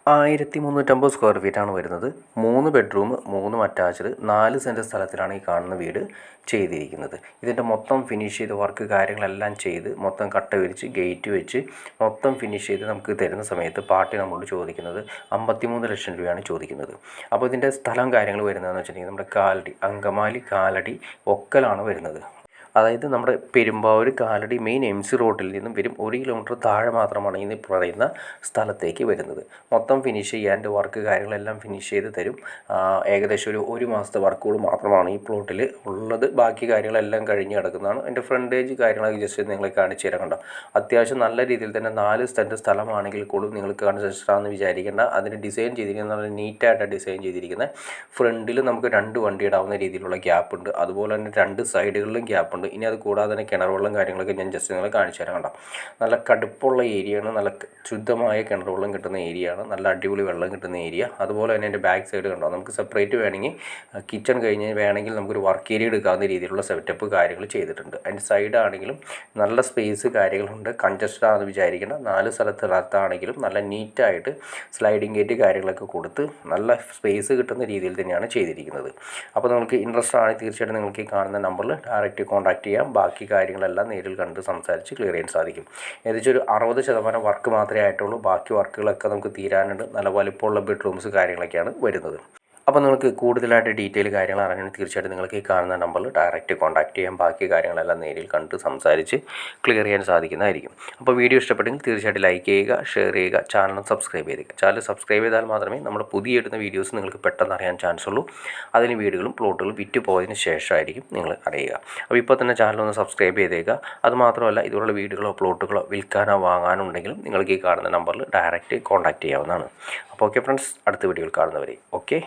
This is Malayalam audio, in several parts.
1350 സ്ക്വയർ ഫീറ്റാണ് വരുന്നത്. 3 ബെഡ്റൂം, 3 അറ്റാച്ച്ഡ്, 4 സെൻറ്റ് സ്ഥലത്തിലാണ് ഈ കാണുന്ന വീട് ചെയ്തിരിക്കുന്നത്. ഇതിൻ്റെ മൊത്തം ഫിനിഷ് ചെയ്ത് വർക്ക് കാര്യങ്ങളെല്ലാം ചെയ്ത് മൊത്തം കട്ട വിരിച്ച് ഗേറ്റ് വെച്ച് മൊത്തം ഫിനിഷ് ചെയ്ത് നമുക്ക് തരുന്ന സമയത്ത് പാർട്ടി നമ്മളോട് ചോദിക്കുന്നത് 53 ലക്ഷം രൂപയാണ് ചോദിക്കുന്നത്. അപ്പോൾ ഇതിൻ്റെ സ്ഥലം കാര്യങ്ങൾ വരുന്നതെന്ന് വെച്ചിട്ടുണ്ടെങ്കിൽ നമ്മുടെ അങ്കമാലി കാലടി ഒക്കലാണ് വരുന്നത്. അതായത് നമ്മുടെ പെരുമ്പാവൂർ കാലടി മെയിൻ MC റോഡിൽ നിന്നും വരും 1 കിലോമീറ്റർ താഴെ മാത്രമാണ് ഈ പറയുന്ന സ്ഥലത്തേക്ക് വരുന്നത്. മൊത്തം ഫിനിഷ് ചെയ്യാൻ വർക്ക് കാര്യങ്ങളെല്ലാം ഫിനിഷ് ചെയ്ത് തരും. ഏകദേശം ഒരു മാസത്തെ വർക്കുകൾ മാത്രമാണ് ഈ പ്ലോട്ടിൽ ഉള്ളത്. ബാക്കി കാര്യങ്ങളെല്ലാം കഴിഞ്ഞ് കിടക്കുന്നതാണ്. എൻ്റെ ഫ്രണ്ടേജ് കാര്യങ്ങളൊക്കെ ജസ്റ്റ് നിങ്ങളെ കാണിച്ചു തരാൻ കണ്ടോ. അത്യാവശ്യം നല്ല രീതിയിൽ തന്നെ 4 സെൻറ്റ് സ്ഥലമാണെങ്കിൽ കൂടി നിങ്ങൾക്ക് കാണിച്ചാണെന്ന് വിചാരിക്കേണ്ട. അതിന് ഡിസൈൻ ചെയ്തിരിക്കുന്നത് നല്ല നീറ്റായിട്ട് ഡിസൈൻ ചെയ്തിരിക്കുന്നത്. ഫ്രണ്ടിൽ നമുക്ക് 2 വണ്ടി ഇടാവുന്ന രീതിയിലുള്ള ഗ്യാപ്പ് ഉണ്ട്. അതുപോലെ തന്നെ 2 സൈഡുകളിലും ഗ്യാപ്പ് ഉണ്ട്. ഇനി അത് കൂടാതെ തന്നെ കിണർ വെള്ളം കാര്യങ്ങളൊക്കെ ഞാൻ ജസ്റ്റ് നിങ്ങളെ കാണിച്ചു തരാം കണ്ടോ. നല്ല കടുപ്പുള്ള ഏരിയയാണ്. നല്ല ശുദ്ധമായ കിണർ വെള്ളം കിട്ടുന്ന ഏരിയയാണ്. നല്ല അടിപൊളി വെള്ളം കിട്ടുന്ന ഏരിയ. അതുപോലെ തന്നെ എൻ്റെ ബാക്ക് സൈഡ് കണ്ടോ. നമുക്ക് സെപ്പറേറ്റ് വേണമെങ്കിൽ കിച്ചൺ കഴിഞ്ഞ് വേണമെങ്കിൽ നമുക്കൊരു വർക്ക് ഏരിയ എടുക്കാവുന്ന രീതിയിലുള്ള സെറ്റപ്പ് കാര്യങ്ങൾ ചെയ്തിട്ടുണ്ട്. അതിൻ്റെ സൈഡാണെങ്കിലും നല്ല സ്പേസ് കാര്യങ്ങളുണ്ട്. കൺജസ്റ്റഡ് ആണെന്ന് വിചാരിക്കേണ്ട. 4 സ്ഥലത്താണെങ്കിലും നല്ല നീറ്റായിട്ട് സ്ലൈഡിങ് ഗേറ്റ് കാര്യങ്ങളൊക്കെ കൊടുത്ത് നല്ല സ്പേസ് കിട്ടുന്ന രീതിയിൽ തന്നെയാണ് ചെയ്തിരിക്കുന്നത്. അപ്പോൾ നിങ്ങൾക്ക് ഇൻട്രസ്റ്റ് ആണെങ്കിൽ തീർച്ചയായിട്ടും നിങ്ങൾക്ക് ഈ കാണുന്ന നമ്പറിൽ ഡയറക്റ്റ് കോൺടാക്ട് ചെയ്യാം. ബാക്കി കാര്യങ്ങളെല്ലാം നേരിൽ കണ്ട് സംസാരിച്ച് ക്ലിയർ ചെയ്യാൻ സാധിക്കും. ഏകദേശം ഒരു 60% വർക്ക് മാത്രമേ ആയിട്ടുള്ളൂ. ബാക്കി വർക്കുകളൊക്കെ നമുക്ക് തീരാനുണ്ട്. നല്ല വലിപ്പമുള്ള ബെഡ്റൂംസ് കാര്യങ്ങളൊക്കെയാണ് വരുന്നത്. അപ്പോൾ നിങ്ങൾക്ക് കൂടുതലായിട്ട് ഡീറ്റെയിൽ കാര്യങ്ങൾ അറിയണമെങ്കിൽ തീർച്ചയായിട്ടും നിങ്ങൾക്ക് ഈ കാണുന്ന നമ്പറിൽ ഡയറക്റ്റ് കോൺടാക്ട് ചെയ്യാം. ബാക്കി കാര്യങ്ങളെല്ലാം നേരിൽ കണ്ട് സംസാരിച്ച് ക്ലിയർ ചെയ്യാൻ സാധിക്കുന്നതായിരിക്കും. അപ്പോൾ വീഡിയോ ഇഷ്ടപ്പെട്ടെങ്കിൽ തീർച്ചയായിട്ടും ലൈക്ക് ചെയ്യുക, ഷെയർ ചെയ്യുക, ചാനൽ സബ്സ്ക്രൈബ് ചെയ്യുക. ചാനൽ സബ്സ്ക്രൈബ് ചെയ്താൽ മാത്രമേ നമ്മൾ പുതിയ ഇടുന്ന വീഡിയോസ് നിങ്ങൾക്ക് പെട്ടെന്ന് അറിയാൻ ചാൻസ് ഉള്ളൂ. അതിന് വീടുകളും പ്ലോട്ടുകളും വിറ്റ് പോയതിന് ശേഷമായിരിക്കും നിങ്ങൾ അറിയുക. അപ്പോൾ ഇപ്പോൾ തന്നെ ചാനലൊന്ന് സബ്സ്ക്രൈബ് ചെയ്തേക്കുക. അതുമാത്രമല്ല ഇതുപോലുള്ള വീടുകളോ പ്ലോട്ടുകളോ വിൽക്കാനോ വാങ്ങാനോ ഉണ്ടെങ്കിലും നിങ്ങൾക്ക് ഈ കാണുന്ന നമ്പറിൽ ഡയറക്റ്റ് കോൺടാക്ട് ചെയ്യാവുന്നതാണ്. അപ്പോൾ ഓക്കെ ഫ്രണ്ട്സ്, അടുത്ത വീഡിയോയിൽ കാണുന്നവരെ okay.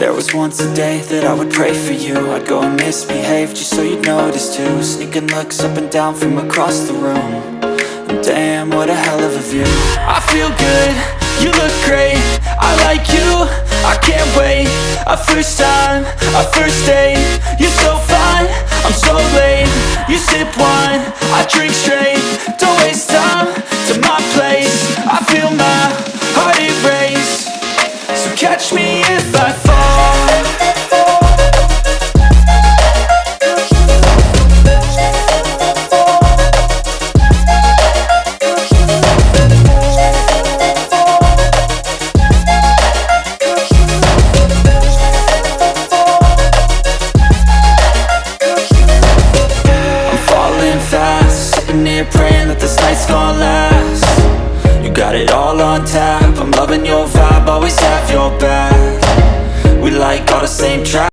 There was once a day that I would pray for you. I'd go and misbehave just so you'd notice too. Sneaking looks up and down from across the room. And damn, what a hell of a view. I feel good, you look great, I like you, I can't wait. A first time, a first date. You're so fine, I'm so late. You sip wine, I drink straight. Don't waste time to my place. I feel my heart erase. So catch me if I fall. Praying that this night's gonna last. You got it all on tap. I'm loving your vibe, always have your back. We like all the same tracks.